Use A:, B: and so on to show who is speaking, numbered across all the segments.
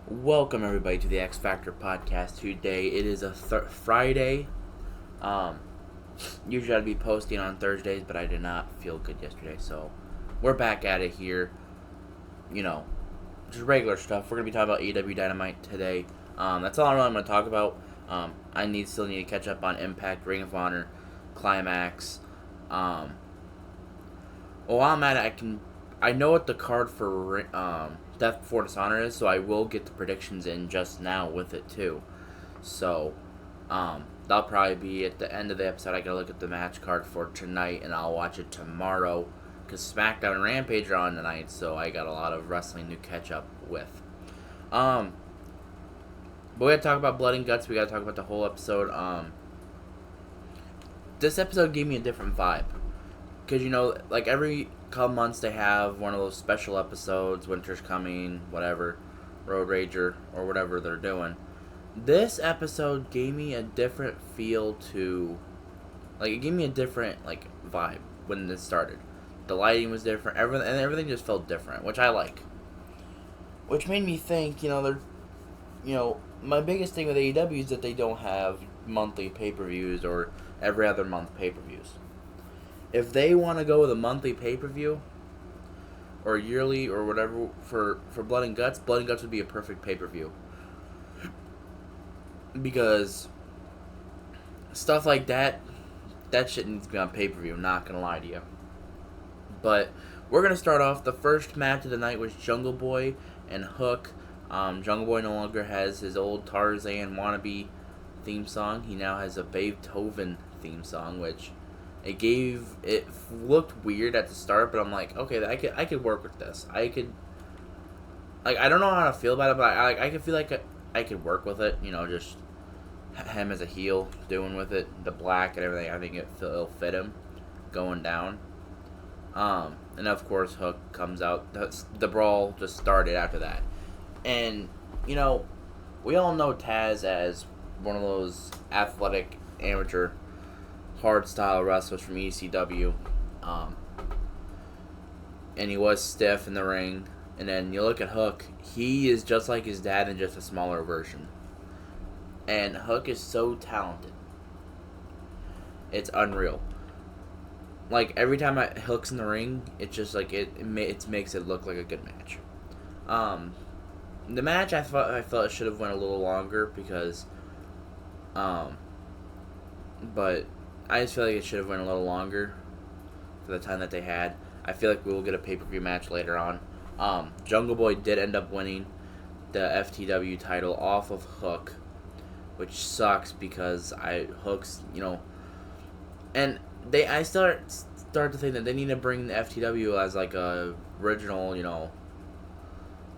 A: Welcome everybody to the X Factor podcast. Today it is a Friday. Um, Usually I'd be posting on Thursdays, but I did not feel good yesterday, so we're back at it here. You know, just regular stuff. We're gonna be talking about AEW Dynamite today. That's all I'm gonna talk about. I still need to catch up on Impact, Ring of Honor, Climax. While I'm at it, I know what the card for Death Before Dishonor is, so I will get the predictions in just now with it too. So, that'll probably be at the end of the episode. I gotta look at the match card for tonight, and I'll watch it tomorrow. Because SmackDown and Rampage are on tonight, so I got a lot of wrestling to catch up with. But we gotta talk about Blood and Guts. We gotta talk about the whole episode. This episode gave me a different vibe. Because, like every couple months they have one of those special episodes, Winter's Coming, whatever, Road Rager, or whatever they're doing. This episode gave me a different feel to, it gave me a different, vibe when this started. The lighting was different, everything just felt different, which I like. Which made me think, my biggest thing with AEW is that they don't have monthly pay-per-views or every other month pay-per-views. If they want to go with a monthly pay-per-view or yearly or whatever for Blood and Guts would be a perfect pay-per-view. Because stuff like that shit needs to be on pay-per-view, I'm not going to lie to you. But we're going to start off. The first match of the night was Jungle Boy and Hook. Jungle Boy no longer has his old Tarzan wannabe theme song. He now has a Beethoven theme song, which... It looked weird at the start, but I'm like, okay, I could work with this. I don't know how to feel about it, but I could feel like I could work with it. Just him as a heel doing with it, the black and everything. I think it'll fit him going down. And of course Hook comes out. The brawl just started after that, and we all know Taz as one of those athletic amateur hard style wrestlers from ECW, and he was stiff in the ring. And then you look at Hook, he is just like his dad in just a smaller version. And Hook is so talented, it's unreal. Like every time Hook's in the ring, it's just like it makes it look like a good match. The match I felt it should have went a little longer because, but I just feel like it should have went a little longer for the time that they had. I feel like we will get a pay-per-view match later on. Jungle Boy did end up winning the FTW title off of Hook, which sucks because Hook's, and I start to think that they need to bring the FTW as like a original,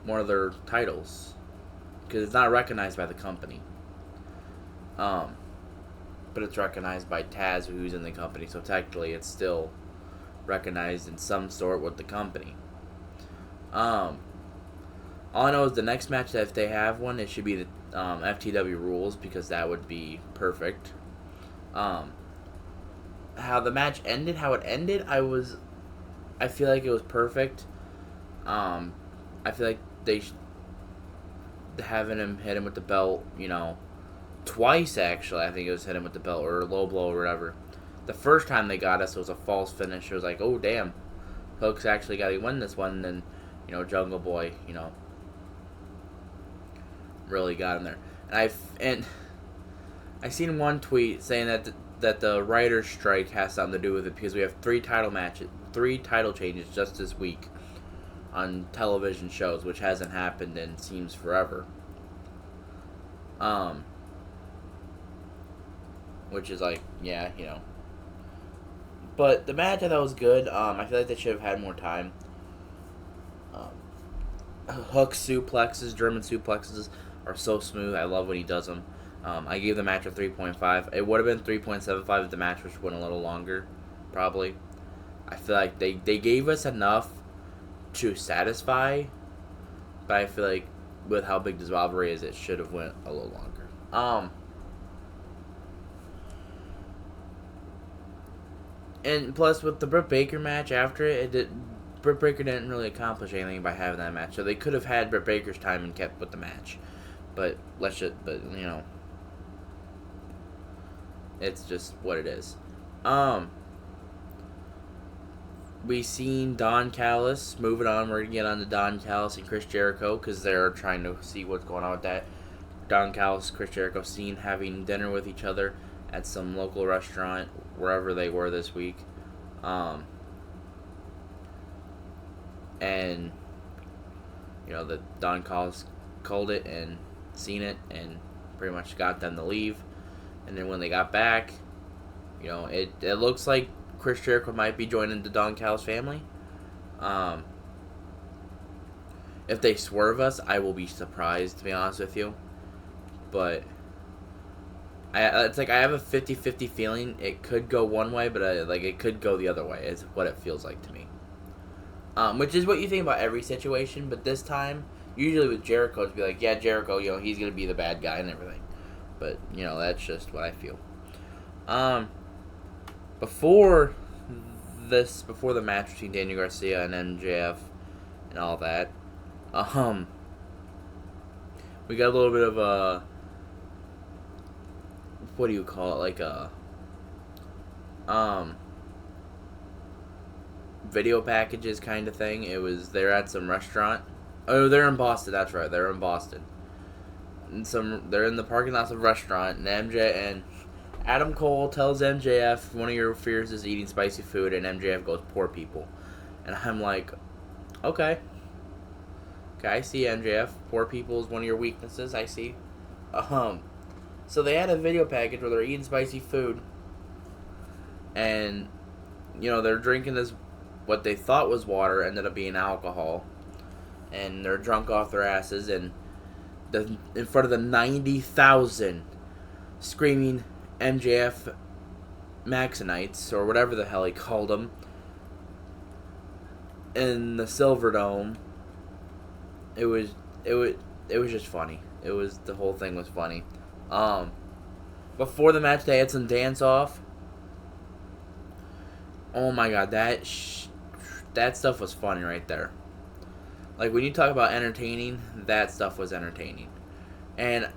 A: one of their titles, because it's not recognized by the company. But it's recognized by Taz, who's in the company, so technically it's still recognized in some sort with the company. All I know is the next match, that if they have one, it should be the FTW rules, because that would be perfect. How the match ended, I feel like it was perfect. I feel like having him hit him with the belt, twice actually, I think it was hit him with the belt or a low blow or whatever. The first time they got us, it was a false finish. It was like, oh damn, Hook's actually got to win this one. And then, Jungle Boy, really got him there. And I seen one tweet saying that the writer's strike has something to do with it, because we have three title changes just this week on television shows, which hasn't happened in seems forever. Which is like, yeah, But the match I thought was good. I feel like they should have had more time. Hook suplexes, German suplexes, are so smooth. I love when he does them. I gave the match a 3.5. It would have been 3.75 if the match went a little longer, probably. I feel like they gave us enough to satisfy, but I feel like with how big this rivalry is, it should have went a little longer. And plus, with the Britt Baker match after it Britt Baker didn't really accomplish anything by having that match. So they could have had Britt Baker's time and kept with the match. But it's just what it is. We seen Don Callis. Moving on, we're going to get on to Don Callis and Chris Jericho because they're trying to see what's going on with that. Don Callis, Chris Jericho seen having dinner with each other at some local restaurant, wherever they were this week. And, the Don Callis called it and seen it and pretty much got them to leave. And then when they got back, it looks like Chris Jericho might be joining the Don Callis family. If they swerve us, I will be surprised, to be honest with you. But it's like I have a 50-50 feeling it could go one way, but it could go the other way. Is what it feels like to me. Which is what you think about every situation, but this time, usually with Jericho, it's be like, yeah, Jericho, he's gonna be the bad guy and everything. But that's just what I feel. Before the match between Daniel Garcia and MJF and all that, we got a little bit of a, what do you call it, like a video packages kind of thing. They're at some restaurant. Oh, they're in Boston. That's right, they're in Boston. And they're in the parking lot of a restaurant, and Adam Cole tells MJF, one of your fears is eating spicy food, and MJF goes, poor people. And I'm like, okay, I see, MJF. Poor people is one of your weaknesses, I see. So they had a video package where they're eating spicy food, and, they're drinking this, what they thought was water, ended up being alcohol, and they're drunk off their asses, and in front of the 90,000 screaming MJF Maxonites, or whatever the hell he called them, in the Silver Dome. It was just funny. The whole thing was funny. Before the match, they had some dance off. Oh my god, that stuff was funny right there. Like, when you talk about entertaining, that stuff was entertaining. And,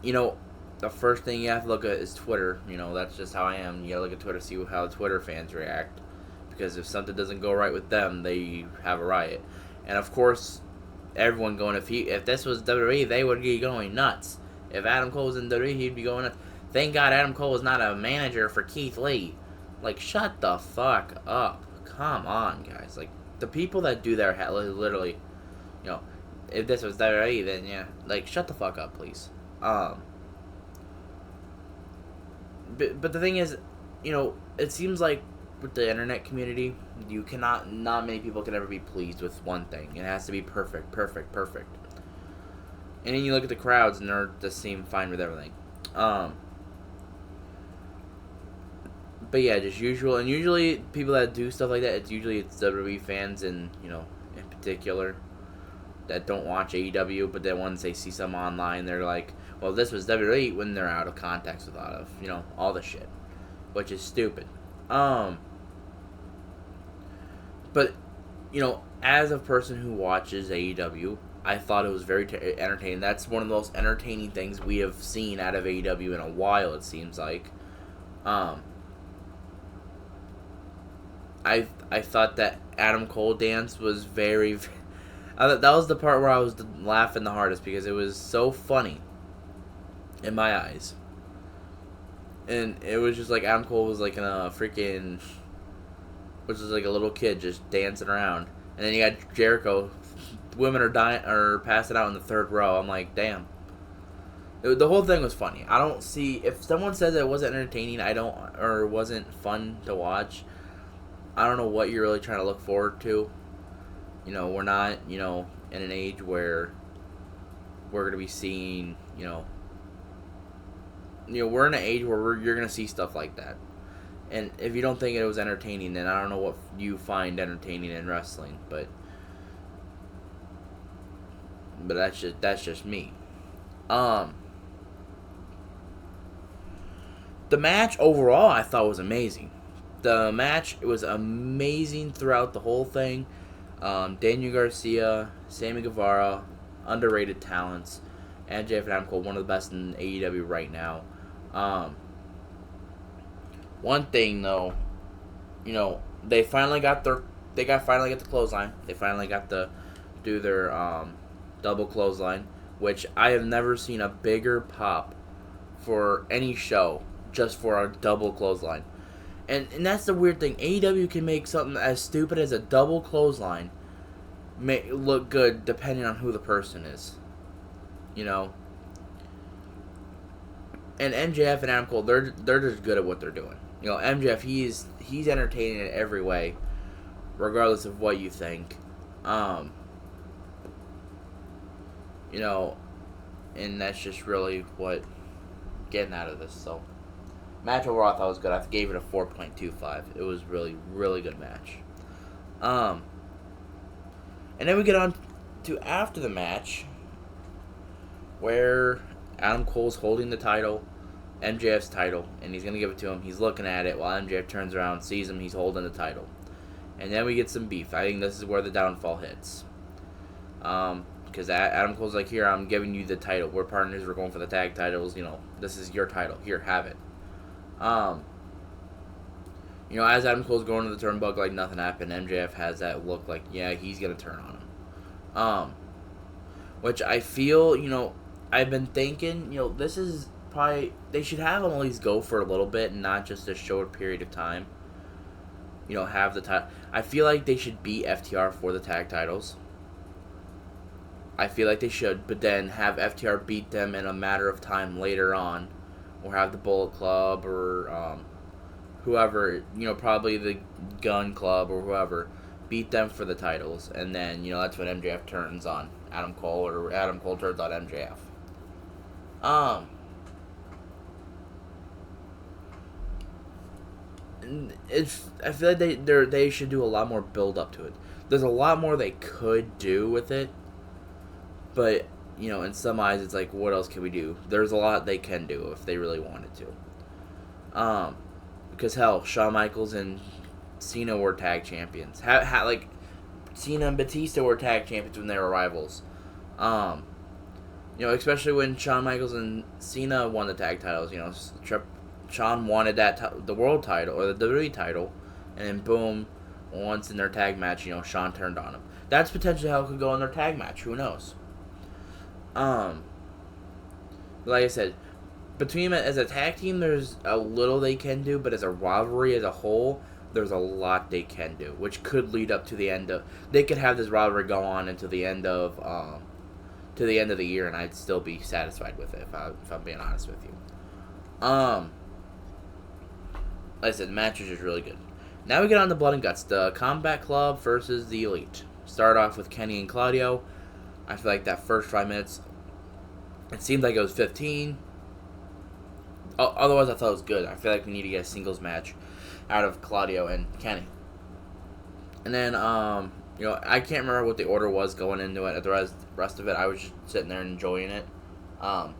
A: the first thing you have to look at is Twitter. That's just how I am. You gotta look at Twitter, see how Twitter fans react. Because if something doesn't go right with them, they have a riot. And, of course, everyone going, if this was WWE, they would be going nuts. If Adam Cole was in WWE, he'd be going nuts. Thank God Adam Cole is not a manager for Keith Lee. Like, shut the fuck up. Come on, guys. Like, the people that do their literally, if this was WWE, then yeah, like, shut the fuck up, please. But the thing is, it seems like with the internet community, not many people can ever be pleased with one thing. It has to be perfect. And then you look at the crowds, and they're just seem fine with everything. But yeah, just usual. And usually, people that do stuff like that, it's WWE fans, and in particular, that don't watch AEW, but then once they see some online, they're like, well, this was WWE, when they're out of context with a lot of, all the shit, which is stupid. But, as a person who watches AEW, I thought it was very entertaining. That's one of the most entertaining things we have seen out of AEW in a while, it seems like. I thought that Adam Cole dance was very... that was the part where I was laughing the hardest, because it was so funny in my eyes. And it was just like Adam Cole was like in a freaking... which is like a little kid just dancing around. And then you got Jericho. Women are dying or passing out in the third row. I'm like, damn. The whole thing was funny. I don't see... if someone says it wasn't entertaining, or wasn't fun to watch, I don't know what you're really trying to look forward to. We're not, in an age where we're going to be seeing, we're in an age where you're going to see stuff like that. And if you don't think it was entertaining, then I don't know what you find entertaining in wrestling. But that's just me. The match overall, I thought was amazing. The match, it was amazing throughout the whole thing. Daniel Garcia, Sammy Guevara, underrated talents. MJF and Adam Cole, one of the best in AEW right now. One thing though, they finally got finally got the clothesline. They finally got to do their double clothesline, which I have never seen a bigger pop for any show just for a double clothesline. And that's the weird thing. AEW can make something as stupid as a double clothesline look good depending on who the person is. And MJF and Adam Cole, they're just good at what they're doing. MJF, he's entertaining in every way, regardless of what you think. And that's just really what getting out of this. So, match overall I thought was good. I gave it a 4.25. It was really, really good match. And then we get on to after the match, where Adam Cole's holding the title, MJF's title, and he's going to give it to him. He's looking at it while MJF turns around, sees him, he's holding the title. And then we get some beef. I think this is where the downfall hits. Because Adam Cole's like, here, I'm giving you the title. We're partners. We're going for the tag titles. This is your title. Here, have it. As Adam Cole's going to the turnbuckle like nothing happened, MJF has that look like, yeah, he's going to turn on him. Which I feel, I've been thinking, this is probably, they should have him at least go for a little bit and not just a short period of time. Have the title. I feel like they should beat FTR for the tag titles. I feel like they should, but then have FTR beat them in a matter of time later on, or have the Bullet Club or whoever, probably the Gun Club or whoever, beat them for the titles, and then that's when MJF turns on Adam Cole, or Adam Cole turns on MJF. I feel like they should do a lot more build up to it. There's a lot more they could do with it. But, in some eyes, it's like, what else can we do? There's a lot they can do if they really wanted to. Because, hell, Shawn Michaels and Cena were tag champions. Cena and Batista were tag champions when they were rivals. Especially when Shawn Michaels and Cena won the tag titles. Shawn wanted the world title, or the WWE title. And then, boom, once in their tag match, Shawn turned on him. That's potentially how it could go in their tag match. Who knows? Like I said, between them as a tag team, there's a little they can do, but as a rivalry as a whole, there's a lot they can do, which could lead up to the end of. They could have this rivalry go on until the end of, the year, and I'd still be satisfied with it if I'm being honest with you. Like I said, the match is just really good. Now we get on the Blood and Guts, the Combat Club versus the Elite. Start off with Kenny and Claudio. I feel like that first 5 minutes, it seemed like it was 15. Otherwise, I thought it was good. I feel like we need to get a singles match out of Claudio and Kenny. And then, I can't remember what the order was going into it. The rest of it, I was just sitting there enjoying it. But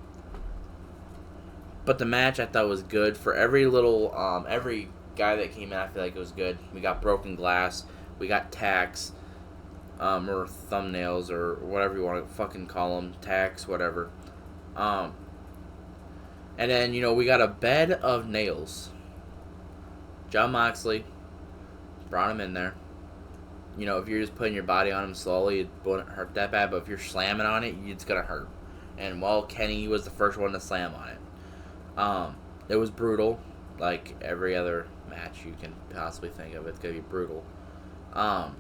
A: the match, I thought was good. For every guy that came in, I feel like it was good. We got Broken Glass. We got Tacks. Or thumbnails, or whatever you want to fucking call them, tacks, whatever. And then, we got a bed of nails. Jon Moxley brought him in there. If you're just putting your body on him slowly, it wouldn't hurt that bad, but if you're slamming on it, it's gonna hurt. And Kenny was the first one to slam on it. It was brutal, like every other match you can possibly think of. It's gonna be brutal. I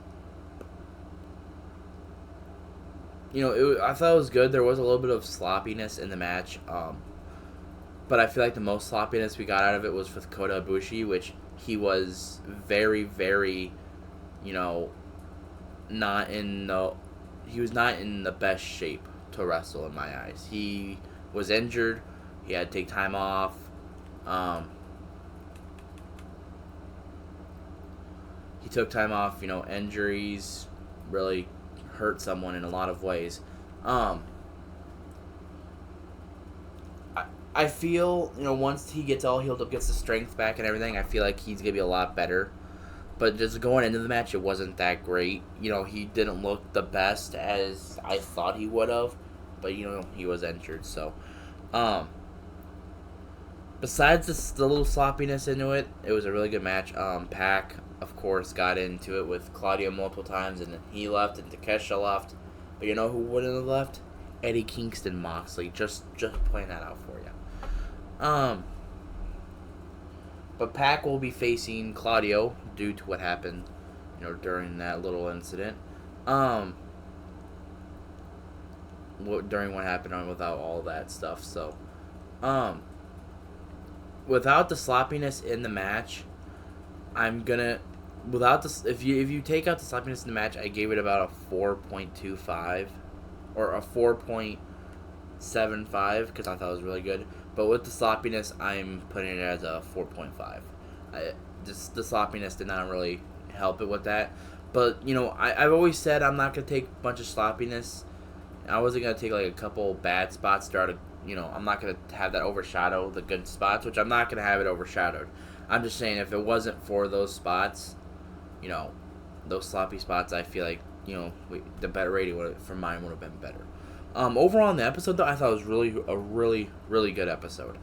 A: thought it was good. There was a little bit of sloppiness in the match, but I feel like the most sloppiness we got out of it was with Kota Ibushi, which he was very, very, not in the best shape to wrestle in my eyes. He was injured. He had to take time off. He took time off. Injuries really hurt someone in a lot of ways. I feel, once he gets all healed up, gets the strength back and everything, I feel like he's going to be a lot better. But just going into the match, it wasn't that great. He didn't look the best as I thought he would have. But, he was injured. So, besides the little sloppiness into it, it was a really good match. Pac, of course, got into it with Claudio multiple times. And then he left and Takeshita left. But you know who wouldn't have left? Eddie Kingston Moxley. Just playing that out for you. But Pac will be facing Claudio due to what happened, during that little incident. During what happened without all that stuff. So, without the sloppiness in the match, if you take out the sloppiness in the match, I gave it about a 4.25 or a 4.75 because I thought it was really good. But with the sloppiness, I'm putting it as a 4.5. The sloppiness did not really help it with that. But, I've always said I'm not going to take a bunch of sloppiness. I wasn't going to take, a couple bad spots throughout I'm not going to have that overshadow the good spots, which I'm not going to have it overshadowed. I'm just saying if it wasn't for those spots, those sloppy spots, I feel like, the better rating for mine would have been better. Overall in the episode, though, I thought it was a really, really good episode.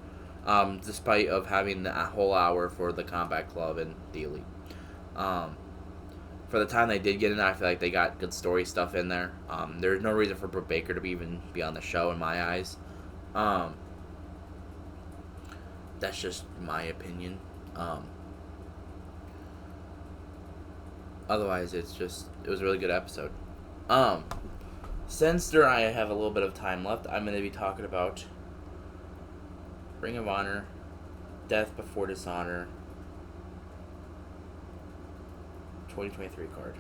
A: Despite of having the whole hour for the Combat Club and the Elite. For the time they did get in, I feel like they got good story stuff in there. There's no reason for Britt Baker to even be on the show in my eyes. That's just my opinion. Otherwise, it was a really good episode. Since I have a little bit of time left, I'm going to be talking about Ring of Honor, Death Before Dishonor, 2023 card.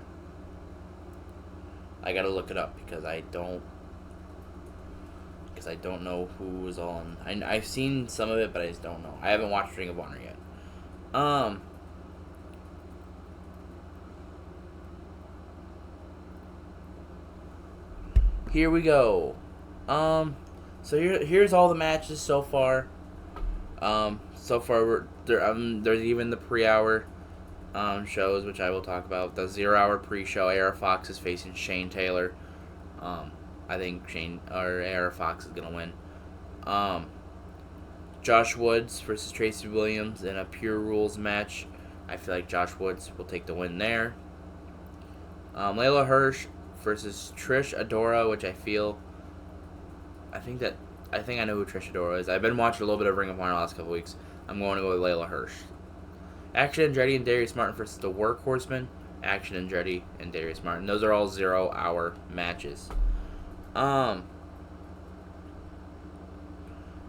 A: I gotta look it up because I don't know who was on. I've seen some of it, but I just don't know. I haven't watched Ring of Honor yet. Here we go. So here's all the matches so far. There's even the pre-hour shows, which I will talk about. The 0-hour pre-show, AR Fox is facing Shane Taylor. I think AR Fox is gonna win. Josh Woods versus Tracy Williams in a Pure Rules match. I feel like Josh Woods will take the win there. Layla Hirsch versus Trish Adora, which I think I know who Trish Adora is. I've been watching a little bit of Ring of Honor the last couple weeks. I'm going to go with Layla Hirsch. Action Andretti and Darius Martin versus the Workhorsemen. Action Andretti and Darius Martin. Those are all 0-hour matches.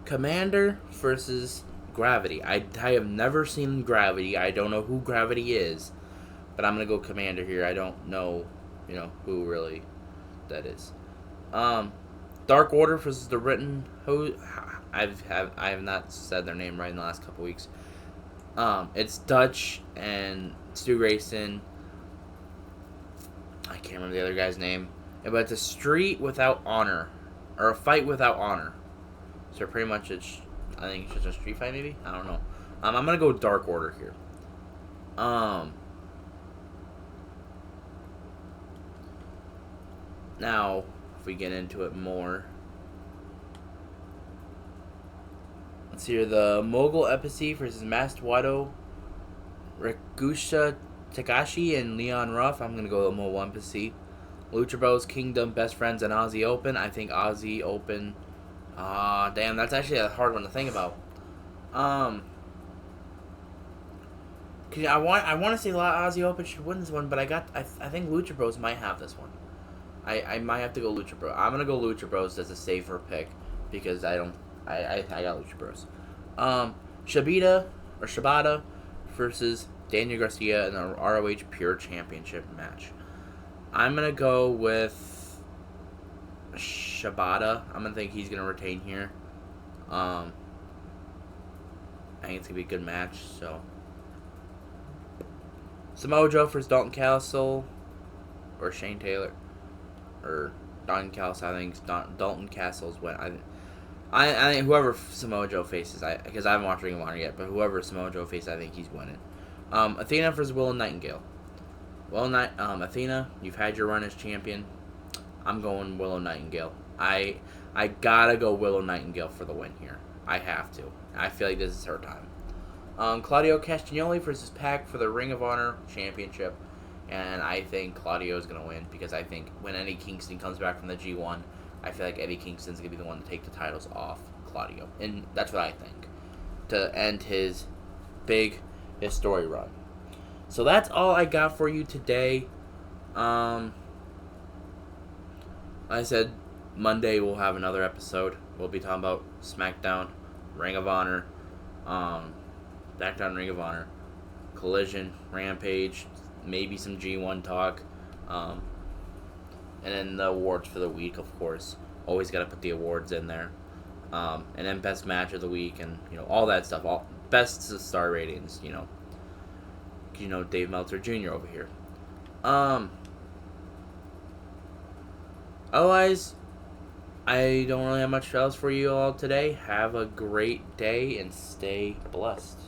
A: Commander versus Gravity. I have never seen Gravity. I don't know who Gravity is, but I'm gonna go Commander here. I don't know, who really that is. Dark Order versus the Written. I have not said their name right in the last couple weeks. It's Dutch and Stu Grayson. I can't remember the other guy's name. But it's a street without honor. Or a fight without honor. So pretty much I think it's just a street fight maybe? I don't know. I'm going to go Dark Order here. Now, if we get into it more. Let's hear the Mogul Epicy versus Masked Wado, Rikusa Takashi, and Leon Ruff. I'm going to go with Mogul Epicy. Lucha Bros Kingdom, Best Friends, and Aussie Open. I think Aussie Open. Damn, that's actually a hard one to think about. I want to say Aussie Open should win this one, but I think Lucha Bros might have this one. I might have to go Lucha Bros. I'm gonna go Lucha Bros as a safer pick because I got Lucha Bros. Shibata versus Daniel Garcia in the ROH Pure Championship match. I'm going to go with Shibata. I'm going to think he's going to retain here. I think it's going to be a good match. So Samoa Joe versus Dalton Castle or Shane Taylor. Or Dalton Castle. I think Dalton Castle's win. I think whoever Samoa Joe faces, because I haven't watched Ring of Honor yet, but whoever Samoa Joe faces, I think he's winning. Athena versus Willow Nightingale. Athena, you've had your run as champion. I'm going Willow Nightingale. I gotta go Willow Nightingale for the win here. I have to. I feel like this is her time. Claudio Castagnoli versus Pac for the Ring of Honor Championship. And I think Claudio is going to win because I think when Eddie Kingston comes back from the G1, I feel like Eddie Kingston's going to be the one to take the titles off Claudio. And that's what I think. To end his story run. So that's all I got for you today. Like I said, Monday we'll have another episode. We'll be talking about SmackDown, Ring of Honor, SmackDown, Ring of Honor, Collision, Rampage, maybe some G1 talk, and then the awards for the week, of course. Always got to put the awards in there, and then best match of the week, and all that stuff. All best star ratings. Dave Meltzer Jr. over here. Otherwise, I don't really have much else for you all today. Have a great day and stay blessed.